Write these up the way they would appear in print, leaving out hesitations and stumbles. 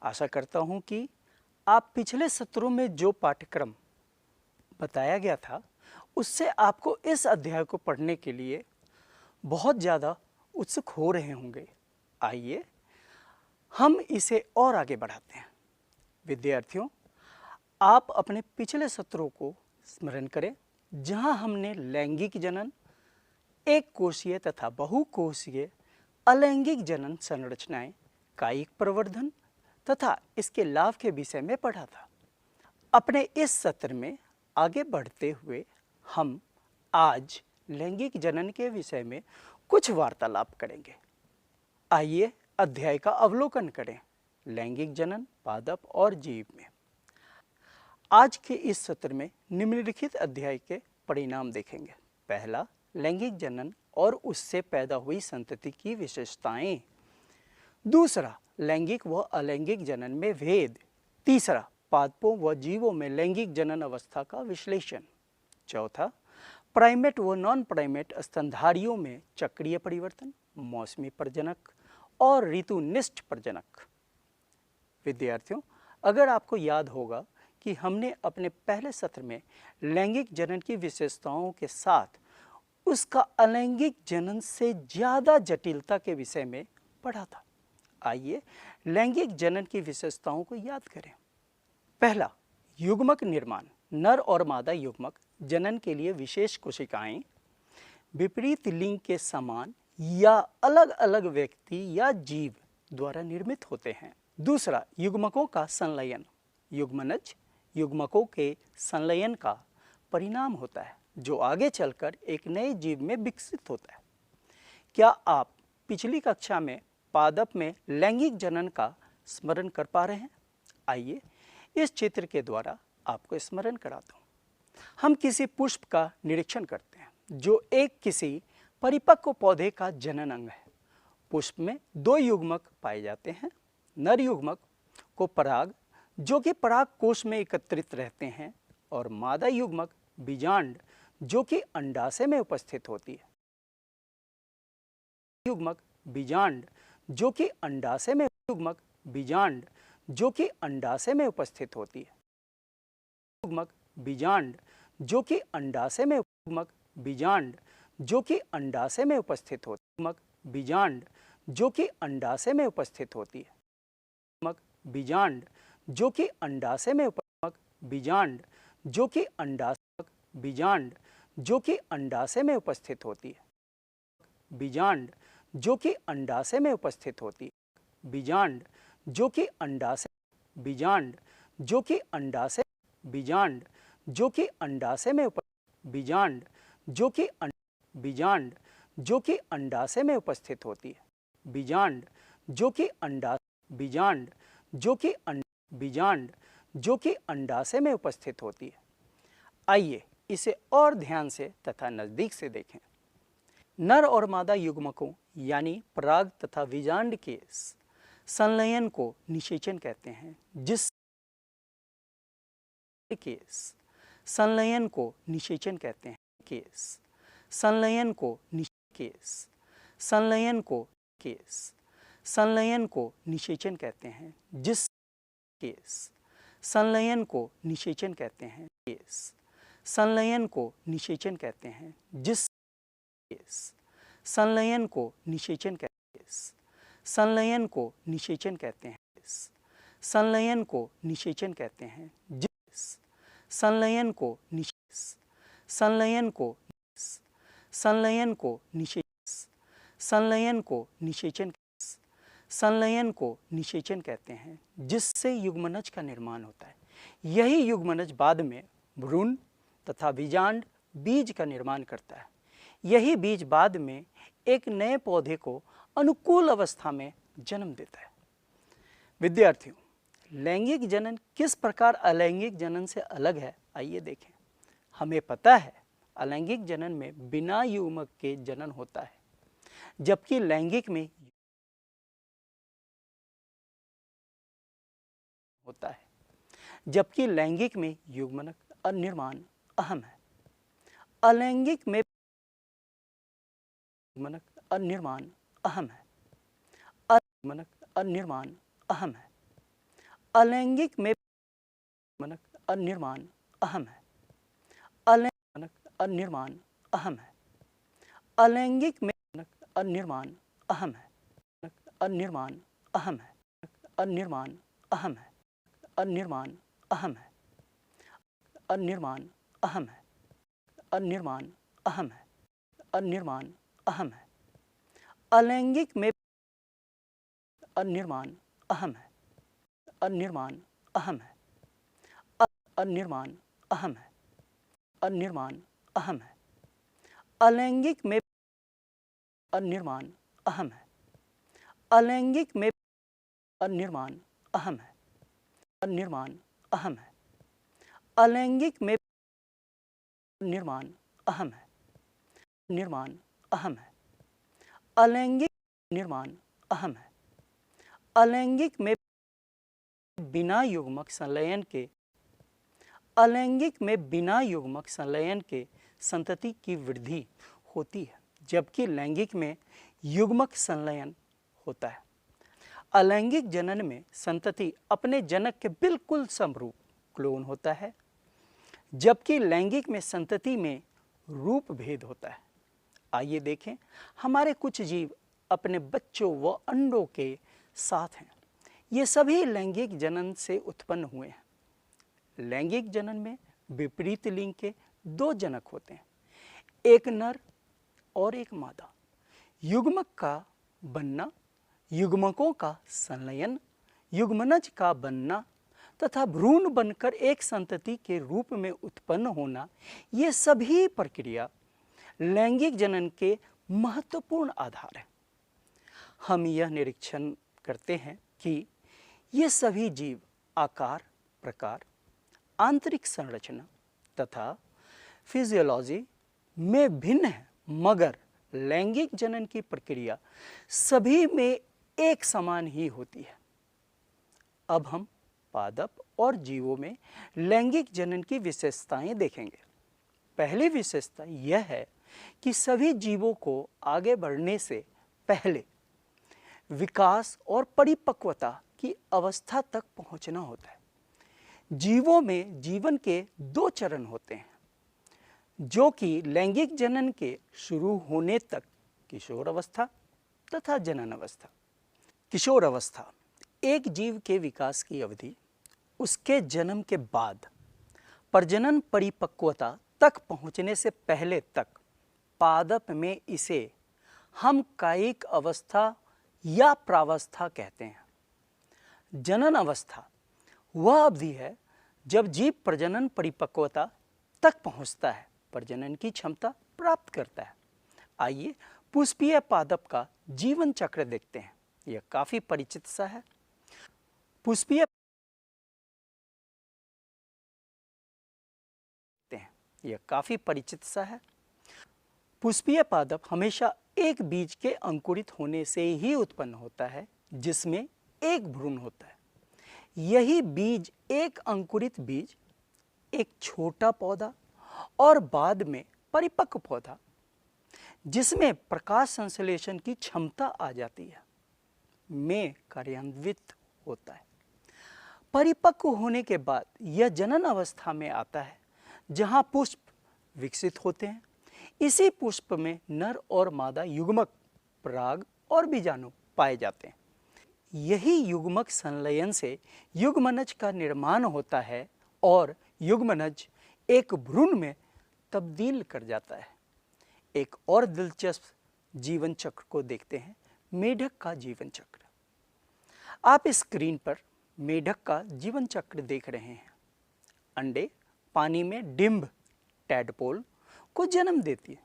आशा करता हूँ कि आप पिछले सत्रों में जो पाठ्यक्रम बताया गया था उससे आपको इस अध्याय को पढ़ने के लिए बहुत ज़्यादा उत्सुक हो रहे होंगे। आइए हम इसे और आगे बढ़ाते हैं। विद्यार्थियों, आप अपने पिछले सत्रों को स्मरण करें जहां हमने लैंगिक जनन, एक कोशीय तथा बहुकोशीय अलैंगिक जनन संरचनाएं, कायिक प्रवर्धन तथा इसके लाभ के विषय में पढ़ा था। अपने इस सत्र में आगे बढ़ते हुए हम आज लैंगिक जनन के विषय में कुछ वार्तालाप करेंगे। आइए अध्याय का अवलोकन करें। लैंगिक जनन पादप और जीव में आज के इस सत्र में निम्नलिखित अध्याय के परिणाम देखेंगे। पहला, लैंगिक जनन और उससे पैदा हुई संतति की विशेषताएं। दूसरा, लैंगिक व अलैंगिक जनन में भेद। तीसरा, पादपों व जीवों में लैंगिक जनन अवस्था का विश्लेषण। चौथा, प्राइमेट व नॉन प्राइमेट स्तनधारियों में चक्रीय परिवर्तन, मौसमी प्रजनक और ऋतुनिष्ठ प्रजनक। विद्यार्थियों, अगर आपको याद होगा कि हमने अपने पहले सत्र में लैंगिक जनन की विशेषताओं के साथ उसका अलैंगिक जनन से ज़्यादा जटिलता के विषय में पढ़ा था। आइए लैंगिक जनन की विशेषताओं को याद करें। पहला, युग्मक निर्माण। नर और मादा युग्मक जनन के लिए विशेष कोशिकाएं विपरीत लिंग के समान या अलग अलग व्यक्ति या जीव द्वारा निर्मित होते हैं। दूसरा, युग्मकों का संलयन। युग्मनज युग्मकों के संलयन का परिणाम होता है जो आगे चलकर एक नए जीव में विकसित होता है। क्या आप पिछली कक्षा में पादप में लैंगिक जनन का स्मरण कर पा रहे हैं? आइए इस चित्र के द्वारा आपको स्मरण कराता हूँ। हम किसी पुष्प का निरीक्षण करते हैं जो एक किसी परिपक्व पौधे का जनन अंग है। पुष्प में दो युग्मक पाए जाते हैं। नर युग्मक को पराग जो कि पराग कोश में एकत्रित रहते हैं और मादा युग्मक बीजांड जो कि अंडाशय में उपस्थित होती है। युग्मक बीजांड जो कि अंडाशय में युग्मक बीजांड जो कि अंडाशय में उपस्थित होती है। युग्मक बीजांड जो कि अंडाशय में युग्मक बीजांड जो कि अंडाशय में उपस्थित होती है। युग्मक बीजांड जो कि अंडाशय में उपस्थित होती है। युग्मक बीजांड जो कि अंडाशय में उपस्थित बीजांड जो कि अंडाशय बीजांड जो कि अंडाशय में उपस्थित होती है। बीजांड जो कि अंडाशय में उपस्थित होती है। बीजांड जो कि अंडाशय बीजांड जो कि अंडाशय बीजांड जो कि अंडाशय में बीजांड जो कि बीजांड जो कि अंडाशय में उपस्थित होती है। बीजांड जो कि बीजांड जो कि बीजांड जो कि अंडाशय में उपस्थित होती है। आइए इसे और ध्यान से तथा नजदीक से देखें। नर और मादा युग्मकों यानी पराग तथा बीजांड के संलयन को निषेचन कहते हैं, जिस केस संलयन को निषेचन कहते हैं। केस संलयन को केस संलयन को केस संलयन को निषेचन कहते हैं, जिस केस संलयन को निषेचन कहते हैं। केस संलयन को निषेचन कहते हैं, जिस केस संलयन को निषेचन कहते हैं। संलयन को निषेचन कहते हैं। संलयन को निषेचन कहते हैं, जिस संलयन को संलयन को संलयन को संलयन को निषेचन संलयन को निषेचन कहते हैं, जिससे युग्मनज का निर्माण होता है। यही युग्मनज बाद में भ्रूण तथा बीजांड बीज का निर्माण करता है। यही बीज बाद में एक नए पौधे को अनुकूल अवस्था में जन्म देता है। विद्यार्थियों, लैंगिक जनन किस प्रकार अलैंगिक जनन से अलग है, आइए देखें। हमें पता है अलैंगिक जनन में बिना युग्मक के जनन होता है, जबकि लैंगिक में होता है, जबकि लैंगिक में युग्मनक निर्माण अहम है। अलैंगिक में युग्मनक निर्माण अहम है। युग्मनक निर्माण अहम है। अलैंगिक में निर्माण अहम है। अलैंगिक निर्माण अहम है। अलैंगिक में निर्माण अहम है। निर्माण अहम है। निर्माण अहम है। निर्माण अहम है। निर्माण अहम है। निर्माण अहम है। निर्माण अहम है। अलैंगिक में निर्माण अहम है। निर्माण अहम है। निर्माण अहम है। निर्माण अहम है। अलैंगिक में निर्माण अहम है। अलैंगिक में निर्माण अहम है। निर्माण अहम है। अलैंगिक में निर्माण अहम है। निर्माण अहम है। अलैंगिक निर्माण अहम है। अलैंगिक में बिना युग्मक संलयन के अलैंगिक में बिना युग्मक संलयन के संतति की वृद्धि होती है, जबकि लैंगिक में युग्मक संलयन होता है। अलैंगिक जनन में संतति अपने जनक के बिल्कुल समरूप क्लोन होता है, जबकि लैंगिक में संतति में रूप भेद होता है। आइए देखें, हमारे कुछ जीव अपने बच्चों व अंडों के साथ हैं। ये सभी लैंगिक जनन से उत्पन्न हुए हैं। लैंगिक जनन में विपरीत लिंग के दो जनक होते हैं, एक नर और एक मादा। युग्मक का बनना, युग्मकों का संलयन, युग्मनज का बनना तथा भ्रूण बनकर एक संतति के रूप में उत्पन्न होना, ये सभी प्रक्रिया लैंगिक जनन के महत्वपूर्ण आधार हैं। हम यह निरीक्षण करते हैं कि ये सभी जीव आकार, प्रकार, आंतरिक संरचना तथा फिजियोलॉजी में भिन्न है, मगर लैंगिक जनन की प्रक्रिया सभी में एक समान ही होती है। अब हम पादप और जीवों में लैंगिक जनन की विशेषताएं देखेंगे। पहली विशेषता यह है कि सभी जीवों को आगे बढ़ने से पहले विकास और परिपक्वता की अवस्था तक पहुंचना होता है। जीवों में जीवन के दो चरण होते हैं, जो कि लैंगिक जनन के शुरू होने तक किशोर अवस्था तथा जनन अवस्था। किशोर अवस्था एक जीव के विकास की अवधि, उसके जन्म के बाद प्रजनन परिपक्वता तक पहुंचने से पहले तक। पादप में इसे हम कायिक अवस्था या प्रावस्था कहते हैं। जनन अवस्था वह अवधि है जब जीव प्रजनन परिपक्वता तक पहुंचता है, प्रजनन की क्षमता प्राप्त करता है। आइए पुष्पीय पादप का जीवन चक्र देखते हैं। यह काफी परिचित सा है। पुष्पीय यह काफी परिचित सा है। पुष्पीय पादप हमेशा एक बीज के अंकुरित होने से ही उत्पन्न होता है, जिसमें एक भ्रूण होता है। यही बीज, एक अंकुरित बीज, एक छोटा पौधा और बाद में परिपक्व पौधा, जिसमें प्रकाश संश्लेषण की क्षमता आ जाती है, में कार्यान्वित होता है। परिपक्व होने के बाद यह जनन अवस्था में आता है, जहां पुष्प विकसित होते हैं। इसी पुष्प में नर और मादा युग्मक, पराग और बीजाणु पाए जाते हैं। यही युग्मक संलयन से युग्मनज का निर्माण होता है और युग्मनज एक भ्रूण में तब्दील कर जाता है। एक और दिलचस्प जीवन चक्र को देखते हैं, मेढक का जीवन चक्र। आप स्क्रीन पर मेढक का जीवन चक्र देख रहे हैं। अंडे पानी में डिंब टैडपोल को जन्म देती है,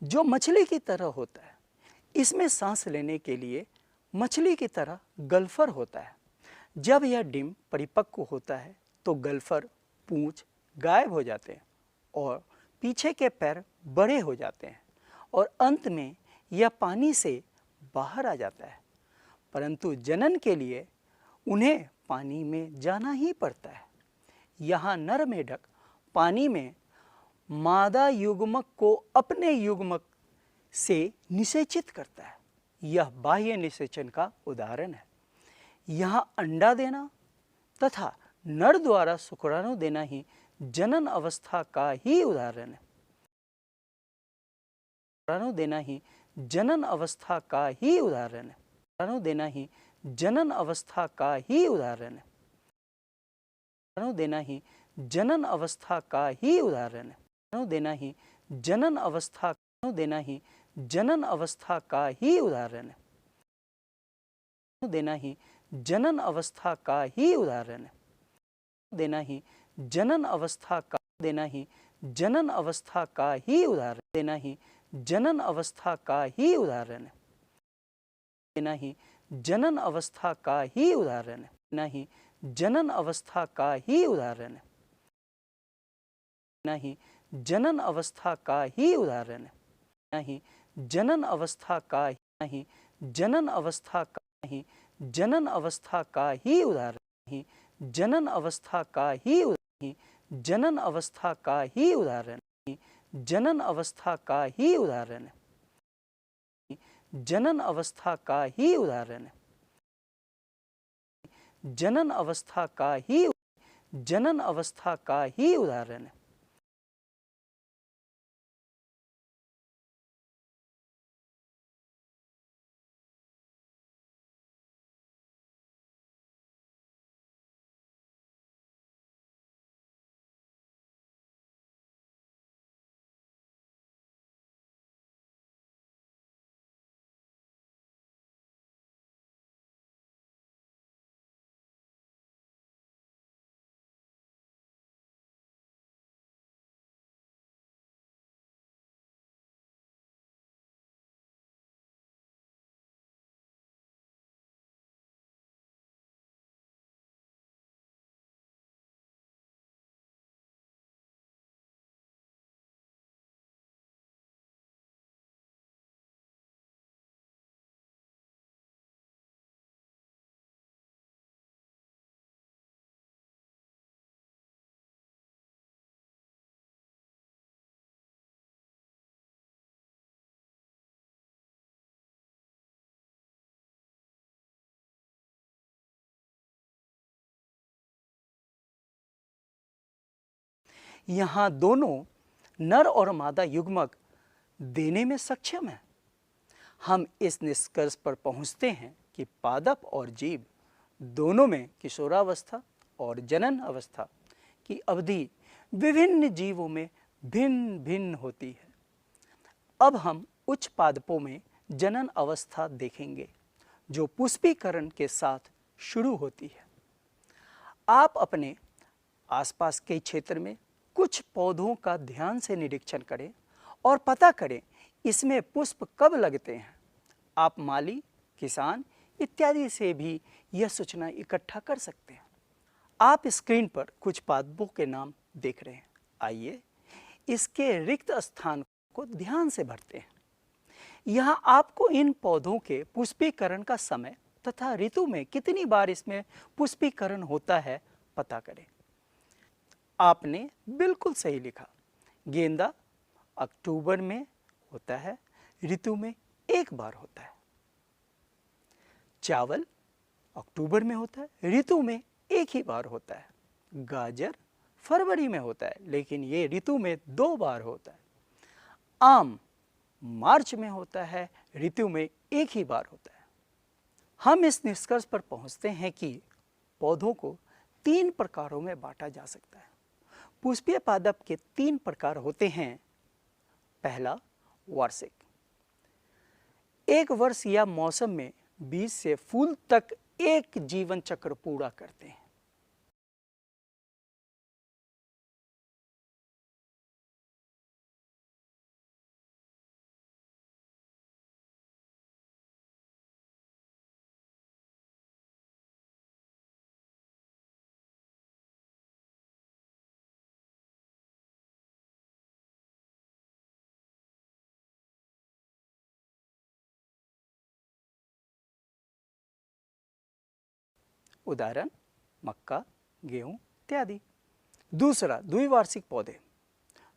जो मछली की तरह होता है। इसमें सांस लेने के लिए मछली की तरह गल्फर होता है। जब यह डिंब परिपक्व होता है तो गल्फर, पूंछ गायब हो जाते हैं और पीछे के पैर बड़े हो जाते हैं और अंत में यह पानी से बाहर आ जाता है। परंतु जनन के लिए उन्हें पानी में जाना ही पड़ता है। यहाँ नर मेढक पानी में मादा युग्मक को अपने युग्मक से निषेचित करता है। यह बाह्य निषेचन का उदाहरण है। यहाँ अंडा देना तथा नर द्वारा शुक्राणु देना ही जनन अवस्था का ही उदाहरण है। शुक्राणु देना ही जनन अवस्था का ही उदाहरण है। शुक्राणु देना ही जनन अवस्था का ही उदाहरण है। शुक्राणु देना ही जनन अवस्था का ही उदाहरण है। शुक्राणु देना ही जनन अवस्था देना ही जनन अवस्था का ही उदाहरण है। देना ही जनन अवस्था का ही उदाहरण है। देना ही जनन अवस्था का देना ही जनन अवस्था का ही उदाहरण देना ही जनन अवस्था का ही उदाहरण है। देना ही जनन अवस्था का ही उदाहरण है। देना ही जनन अवस्था का ही उदाहरण है। देना ही जनन अवस्था का ही उदाहरण है। नहीं जनन अवस्था का नहीं जनन अवस्था का नहीं जनन अवस्था का ही उदाहरण नहीं जनन अवस्था का ही नहीं जनन अवस्था का ही उदाहरण नहीं जनन अवस्था का ही उदाहरण है। जनन अवस्था का ही उदाहरण है। जनन अवस्था का ही जनन अवस्था का ही उदाहरण है। यहाँ दोनों नर और मादा युग्मक देने में सक्षम है। हम इस निष्कर्ष पर पहुँचते हैं कि पादप और जीव दोनों में किशोरावस्था और जनन अवस्था की अवधि विभिन्न जीवों में भिन्न भिन्न होती है। अब हम उच्च पादपों में जनन अवस्था देखेंगे जो पुष्पीकरण के साथ शुरू होती है। आप अपने आसपास के क्षेत्र में कुछ पौधों का ध्यान से निरीक्षण करें और पता करें इसमें पुष्प कब लगते हैं। आप माली, किसान इत्यादि से भी यह सूचना इकट्ठा कर सकते हैं। आप स्क्रीन पर कुछ पादपों के नाम देख रहे हैं। आइए इसके रिक्त स्थान को ध्यान से भरते हैं। यहाँ आपको इन पौधों के पुष्पीकरण का समय तथा ऋतु में कितनी बार इसमें पुष्पीकरण होता है पता करें। आपने बिल्कुल सही लिखा। गेंदा अक्टूबर में होता है, ऋतु में एक बार होता है। चावल अक्टूबर में होता है, ऋतु में एक ही बार होता है। गाजर फरवरी में होता है, लेकिन ये ऋतु में 2 बार होता है। आम मार्च में होता है, ऋतु में एक ही बार होता है। हम इस निष्कर्ष पर पहुंचते हैं कि पौधों को 3 प्रकारों में बांटा जा सकता है। पुष्पीय पादप के 3 प्रकार होते हैं। पहला, वार्षिक। एक वर्ष या मौसम में बीज से फूल तक एक जीवन चक्र पूरा करते हैं। उदाहरण मक्का, गेहूं इत्यादि। दूसरा, द्विवार्षिक पौधे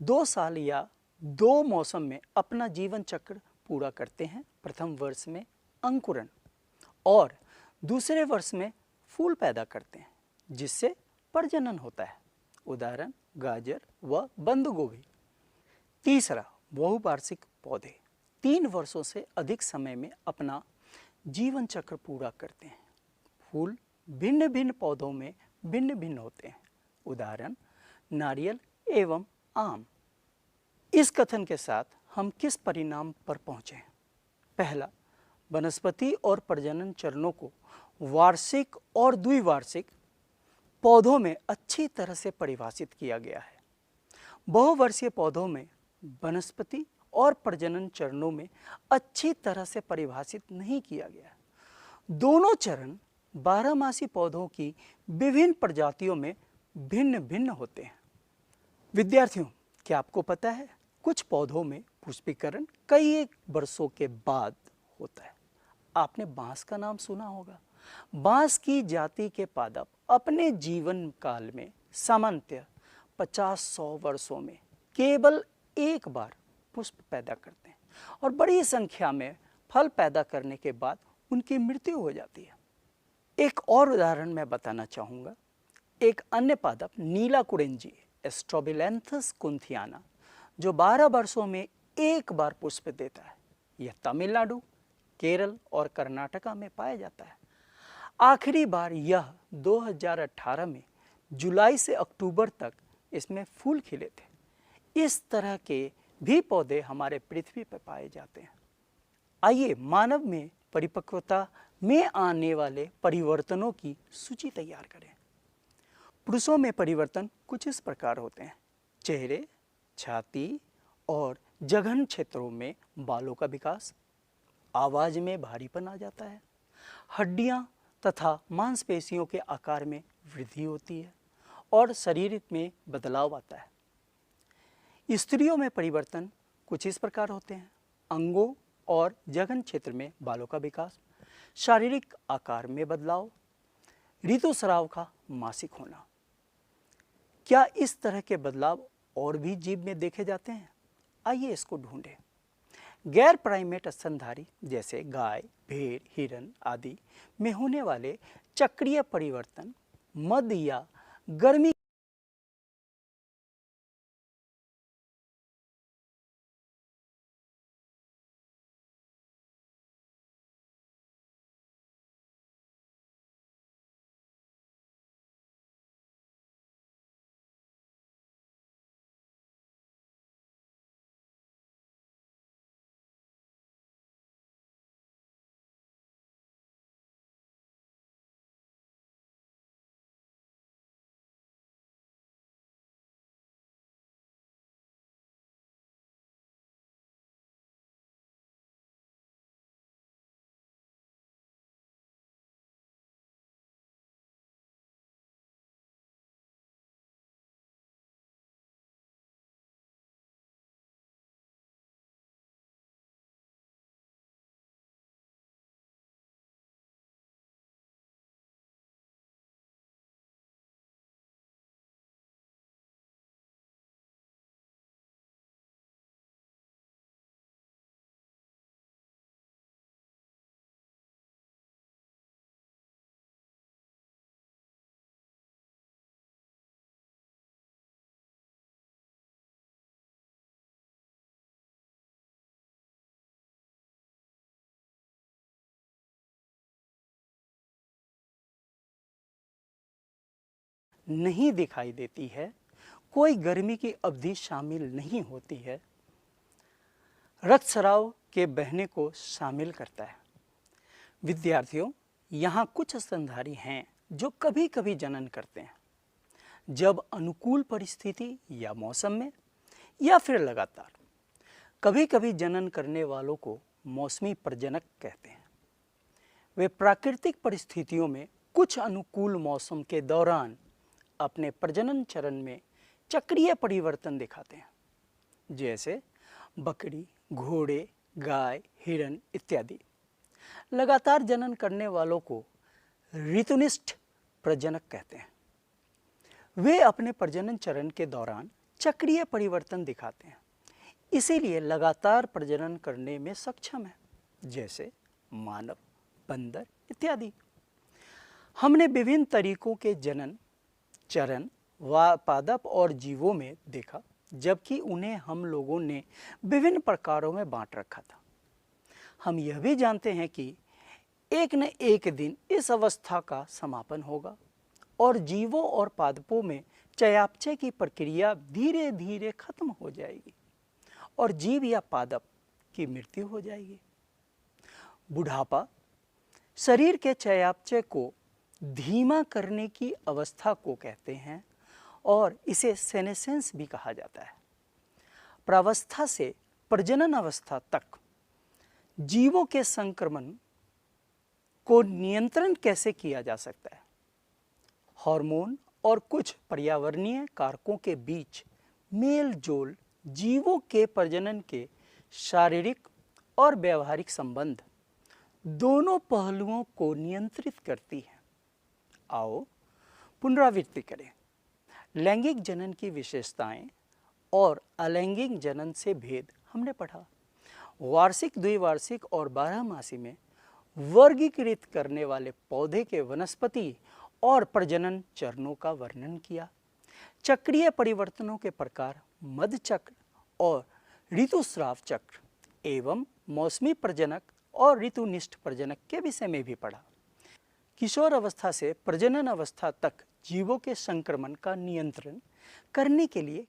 2 साल या 2 मौसम में अपना जीवन चक्र पूरा करते हैं। प्रथम वर्ष में अंकुरण और दूसरे वर्ष में फूल पैदा करते हैं। जिससे प्रजनन होता है, उदाहरण गाजर व बंद गोभी। तीसरा, बहुवार्षिक पौधे 3 वर्षों से अधिक समय में अपना जीवन चक्र पूरा करते हैं। फूल भिन्न भिन्न पौधों में भिन्न भिन्न होते हैं, उदाहरण नारियल एवं आम। इस कथन के साथ हम किस परिणाम पर पहुँचे? पहला, वनस्पति और प्रजनन चरणों को वार्षिक और द्विवार्षिक पौधों में अच्छी तरह से परिभाषित किया गया है। बहुवर्षीय पौधों में वनस्पति और प्रजनन चरणों में अच्छी तरह से परिभाषित नहीं किया गया है। दोनों चरण बारहमासी पौधों की विभिन्न प्रजातियों में भिन्न भिन्न होते हैं। विद्यार्थियों, क्या आपको पता है कुछ पौधों में पुष्पीकरण कई एक वर्षों के बाद होता है? आपने बांस का नाम सुना होगा। बांस की जाति के पादप अपने जीवन काल में सामान्यतः 50-100 वर्षों में केवल एक बार पुष्प पैदा करते हैं और बड़ी संख्या में फल पैदा करने के बाद उनकी मृत्यु हो जाती है। एक और उदाहरण मैं बताना चाहूँगा। एक अन्य पादप नीला कुरेंजी स्ट्रोबिलैंथस कुंथियाना, जो 12 वर्षों में एक बार पुष्प देता है। यह तमिलनाडु, केरल और कर्नाटका में पाया जाता है। आखिरी बार यह 2018 में जुलाई से अक्टूबर तक इसमें फूल खिले थे। इस तरह के भी पौधे हमारे पृथ्वी पर पाए जाते हैं। आइए मानव में परिपक्वता में आने वाले परिवर्तनों की सूची तैयार करें। पुरुषों में परिवर्तन कुछ इस प्रकार होते हैं। चेहरे, छाती और जघन क्षेत्रों में बालों का विकास, आवाज में भारीपन आ जाता है, हड्डियां तथा मांसपेशियों के आकार में वृद्धि होती है और शरीर में बदलाव आता है। स्त्रियों में परिवर्तन कुछ इस प्रकार होते हैं। अंगों और जघन क्षेत्र में बालों का विकास, शारीरिक आकार में बदलाव, ऋतुस्राव का मासिक होना। क्या इस तरह के बदलाव और भी जीव में देखे जाते हैं? आइए इसको ढूंढें। गैर प्राइमेट स्तनधारी जैसे गाय, भेड़, हिरन आदि में होने वाले चक्रीय परिवर्तन मद या गर्मी नहीं दिखाई देती है, कोई गर्मी की अवधि शामिल नहीं होती है, रक्तस्राव के बहने को शामिल करता है। विद्यार्थियों, यहाँ कुछ स्तनधारी हैं जो कभी कभी जनन करते हैं, जब अनुकूल परिस्थिति या मौसम में या फिर लगातार। कभी कभी जनन करने वालों को मौसमी प्रजनक कहते हैं। वे प्राकृतिक परिस्थितियों में कुछ अनुकूल मौसम के दौरान अपने प्रजनन चरण में चक्रीय परिवर्तन दिखाते हैं, जैसे बकरी, घोड़े, गाय, हिरन इत्यादि। लगातार जनन करने वालों को ऋतुनिष्ठ प्रजनक कहते हैं। वे अपने प्रजनन चरण के दौरान चक्रीय परिवर्तन दिखाते हैं, इसीलिए लगातार प्रजनन करने में सक्षम है, जैसे मानव, बंदर इत्यादि। हमने विभिन्न तरीकों के जनन, चरण व पादप और जीवों में देखा, जबकि उन्हें हम लोगों ने विभिन्न प्रकारों में बांट रखा था। हम यह भी जानते हैं कि एक न एक दिन इस अवस्था का समापन होगा और जीवों और पादपों में चयापचय की प्रक्रिया धीरे धीरे खत्म हो जाएगी और जीव या पादप की मृत्यु हो जाएगी। बुढ़ापा शरीर के चयापचय को धीमा करने की अवस्था को कहते हैं और इसे सेनेसेंस भी कहा जाता है। प्रावस्था से प्रजनन अवस्था तक जीवों के संक्रमण को नियंत्रण कैसे किया जा सकता है? हार्मोन और कुछ पर्यावरणीय कारकों के बीच मेल जोल जीवों के प्रजनन के शारीरिक और व्यवहारिक संबंध दोनों पहलुओं को नियंत्रित करती है। आओ पुनरावृत्ति करें। लैंगिक जनन की विशेषताएं और अलैंगिक जनन से भेद हमने पढ़ा। वार्षिक, द्विवार्षिक और बारहमासी में वर्गीकृत करने वाले पौधे के वनस्पति और प्रजनन चरणों का वर्णन किया। चक्रीय परिवर्तनों के प्रकार, मध्य चक्र और ऋतुस्राव चक्र एवं मौसमी प्रजनक और ऋतुनिष्ठ प्रजनक के विषय में भी पढ़ा। किशोर अवस्था से प्रजनन अवस्था तक जीवों के संक्रमण का नियंत्रण करने के लिए